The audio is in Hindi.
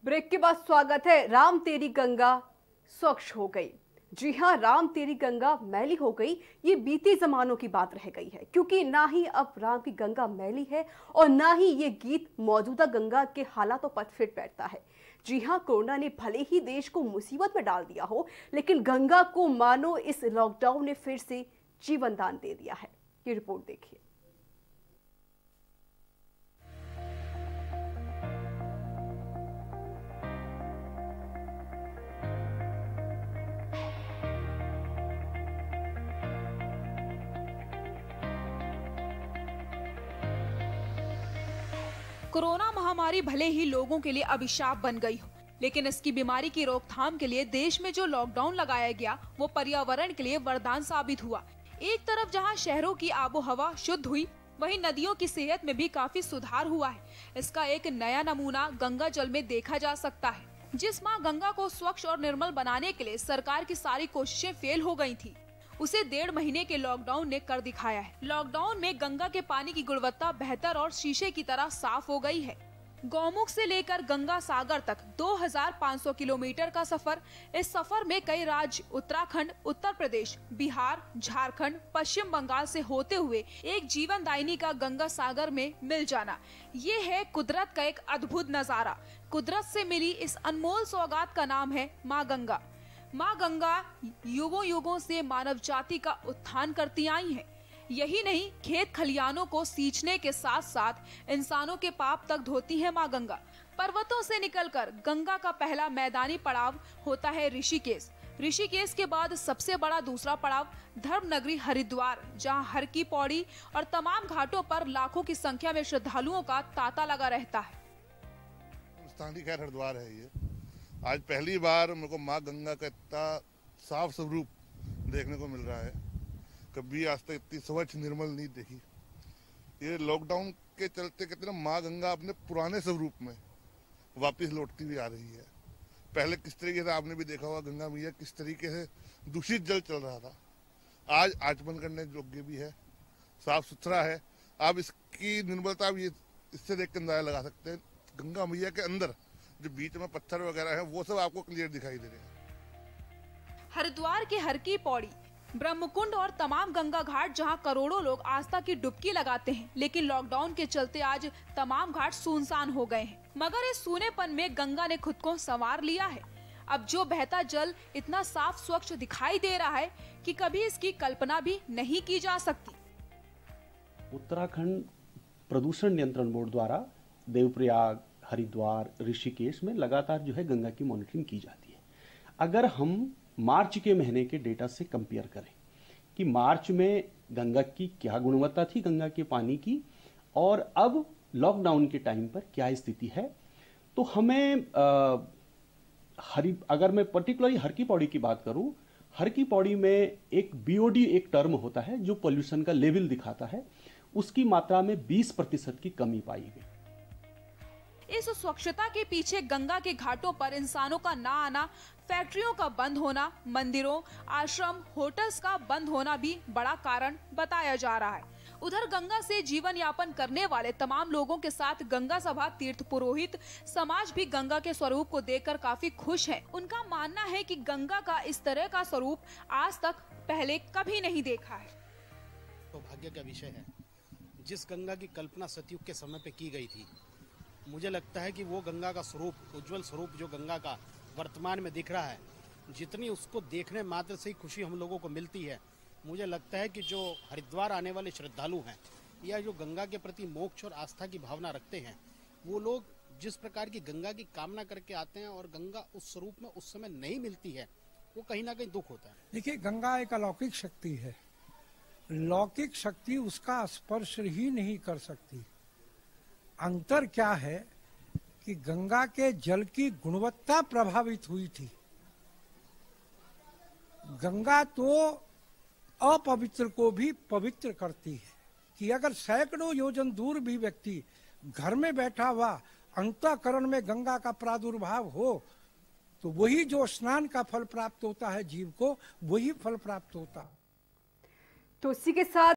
ब्रेक के बाद स्वागत है। राम तेरी गंगा स्वच्छ हो गई। जी हां, राम तेरी गंगा मैली हो गई, ये बीते जमानों की बात रह गई है, क्योंकि ना ही अब राम की गंगा मैली है और ना ही ये गीत मौजूदा गंगा के हालातों पर फिट बैठता है। जी हां, कोरोना ने भले ही देश को मुसीबत में डाल दिया हो, लेकिन गंगा को मानो इस लॉकडाउन ने फिर से जीवन दान दे दिया है। ये रिपोर्ट देखिए। कोरोना महामारी भले ही लोगों के लिए अभिशाप बन गई हो, लेकिन इसकी बीमारी की रोकथाम के लिए देश में जो लॉकडाउन लगाया गया वो पर्यावरण के लिए वरदान साबित हुआ। एक तरफ जहां शहरों की आबोहवा शुद्ध हुई, वहीं नदियों की सेहत में भी काफी सुधार हुआ है। इसका एक नया नमूना गंगा जल में देखा जा सकता है। जिस मां गंगा को स्वच्छ और निर्मल बनाने के लिए सरकार की सारी कोशिशें फेल हो गई थी, उसे 1.5 महीने के लॉकडाउन ने कर दिखाया है। लॉकडाउन में गंगा के पानी की गुणवत्ता बेहतर और शीशे की तरह साफ हो गई है। गौमुख से लेकर गंगा सागर तक 2500 किलोमीटर का सफर। इस सफर में कई राज्य उत्तराखंड, उत्तर प्रदेश, बिहार, झारखंड, पश्चिम बंगाल से होते हुए एक जीवनदायिनी का गंगा सागर में मिल जाना, ये है कुदरत का एक अद्भुत नजारा। कुदरत से मिली इस अनमोल सौगात का नाम है माँ गंगा। माँ गंगा युगों युगों से मानव जाति का उत्थान करती आई है। यही नहीं, खेत खलियानों को सींचने के साथ साथ इंसानों के पाप तक धोती है माँ गंगा। पर्वतों से निकलकर गंगा का पहला मैदानी पड़ाव होता है ऋषिकेश। ऋषिकेश के बाद सबसे बड़ा दूसरा पड़ाव धर्म नगरी हरिद्वार, जहाँ हर की पौड़ी और तमाम घाटों पर लाखों की संख्या में श्रद्धालुओं का तांता लगा रहता है। स्थानीय खैर हरिद्वार है ये। आज पहली बार मेरे को माँ गंगा का इतना साफ स्वरूप देखने को मिल रहा है। कभी आज तक इतनी स्वच्छ निर्मल नहीं देखी। ये लॉकडाउन के चलते कहते ना, माँ गंगा अपने पुराने स्वरूप में वापस लौटती हुई आ रही है। पहले किस तरीके से आपने भी देखा होगा, गंगा मैया किस तरीके से दूषित जल चल रहा था, आज आचमन करने योग्य भी है, साफ सुथरा है। आप इसकी निर्मलता आप ये इससे देख कर अंदाजा लगा सकते हैं। गंगा मैया के अंदर जो बीच में पत्थर वगैरह है वो सब आपको क्लियर दिखाई दे रहे हैं। हरिद्वार के हर की पौड़ी, ब्रह्मकुंड और तमाम गंगा घाट जहां करोड़ों लोग आस्था की डुबकी लगाते हैं, लेकिन लॉकडाउन के चलते आज तमाम घाट सुनसान हो गए हैं। मगर इस सूनेपन में गंगा ने खुद को संवार लिया है। अब जो बहता जल इतना साफ स्वच्छ दिखाई दे रहा है कि कभी इसकी कल्पना भी नहीं की जा सकती। उत्तराखंड प्रदूषण नियंत्रण बोर्ड द्वारा देवप्रयाग, हरिद्वार, ऋषिकेश में लगातार जो है गंगा की मॉनिटरिंग की जाती है। अगर हम मार्च के महीने के डेटा से कंपेयर करें कि मार्च में गंगा की क्या गुणवत्ता थी, गंगा के पानी की, और अब लॉकडाउन के टाइम पर क्या स्थिति है, तो हमें अगर मैं पर्टिकुलरली हर की पौड़ी की बात करूं, हर की पौड़ी में एक बीओडी एक टर्म होता है जो पोल्यूशन का लेवल दिखाता है, उसकी मात्रा में 20% की कमी पाई गई। इस स्वच्छता के पीछे गंगा के घाटों पर इंसानों का ना आना, फैक्ट्रियों का बंद होना, मंदिरों, आश्रम, होटल्स का बंद होना भी बड़ा कारण बताया जा रहा है। उधर गंगा से जीवन यापन करने वाले तमाम लोगों के साथ गंगा सभा, तीर्थ पुरोहित समाज भी गंगा के स्वरूप को देखकर काफी खुश है। उनका मानना है कि गंगा का इस तरह का स्वरूप आज तक पहले कभी नहीं देखा है। तो भाग्य का विषय है। जिस गंगा की कल्पना सतयुग के समय पे की गई थी, मुझे लगता है कि वो गंगा का स्वरूप, उज्जवल स्वरूप जो गंगा का वर्तमान में दिख रहा है, जितनी उसको देखने मात्र से ही खुशी हम लोगों को मिलती है, मुझे लगता है कि जो हरिद्वार आने वाले श्रद्धालु हैं या जो गंगा के प्रति मोक्ष और आस्था की भावना रखते हैं, वो लोग जिस प्रकार की गंगा की कामना करके आते हैं और गंगा उस स्वरूप में उस समय नहीं मिलती है, वो कहीं ना कहीं दुख होता है। देखिए, गंगा एक अलौकिक शक्ति है। लौकिक शक्ति उसका स्पर्श ही नहीं कर सकती। अंतर क्या है कि गंगा के जल की गुणवत्ता प्रभावित हुई थी। गंगा तो अपवित्र को भी पवित्र करती है कि अगर सैकड़ों योजन दूर भी व्यक्ति घर में बैठा हुआ अंतःकरण में गंगा का प्रादुर्भाव हो, तो वही जो स्नान का फल प्राप्त होता है जीव को, वही फल प्राप्त होता। तो इसी के साथ